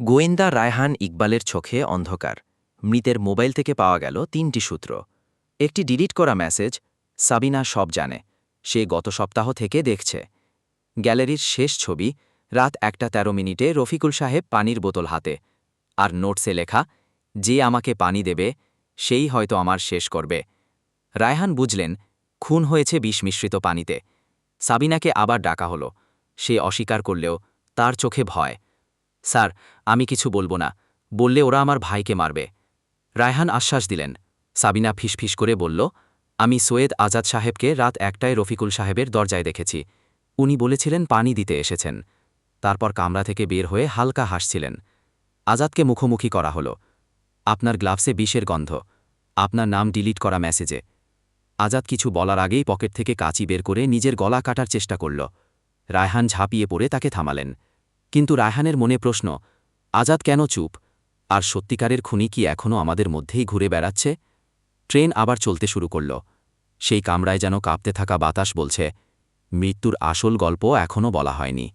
গোয়েন্দা রায়হান ইকবালের চোখে অন্ধকার। মৃতের মোবাইল থেকে পাওয়া গেল ৩টি সূত্র। একটি ডিলিট করা মেসেজ, সাবিনা সব জানে, সে গত সপ্তাহ থেকে দেখছে। গ্যালারির শেষ ছবি, রাত ১:১৩ রফিকুল সাহেব পানির বোতল হাতে, আর নোটসে লেখা, যে আমাকে পানি দেবে সেই হয়তো আমার শেষ করবে। রায়হান বুঝলেন খুন হয়েছে বিষ মিশ্রিত পানিতে। সাবিনাকে আবার ডাকা হলো। সে অস্বীকার করলেও তার চোখে ভয়। স্যার, আমি কিছু বলবো না, বললে ওরা আমার ভাইকে মারবে। রায়হান আশ্বাস দিলেন। সাবিনা ফিসফিস করে বলল, আমি সৈয়দ আজাদ সাহেবকে রাত ১টায় রফিকুল সাহেবের দরজায় দেখেছি। উনি বলেছিলেন পানি দিতে এসেছেন। তারপর কামরা থেকে বের হয়ে হালকা হাসছিলেন। আজাদকে মুখোমুখি করা হলো। আপনার গ্লাভসে বিষের গন্ধ, আপনার নাম ডিলিট করা মেসেজে। আজাদ কিছু বলার আগেই পকেট থেকে কাঁচি বের করে নিজের গলা কাটার চেষ্টা করল। রায়হান ঝাঁপিয়ে পড়ে তাকে থামালেন। কিন্তু রায়হানের মনে প্রশ্ন, আজাদ কেন চুপ? আর সত্যিকারের খুনি কি এখনও আমাদের মধ্যেই ঘুরে বেড়াচ্ছে? ট্রেন আবার চলতে শুরু করল। সেই কামরায় যেন কাঁপতে থাকা বাতাস বলছে, মৃত্যুর আসল গল্প এখনও বলা হয়নি।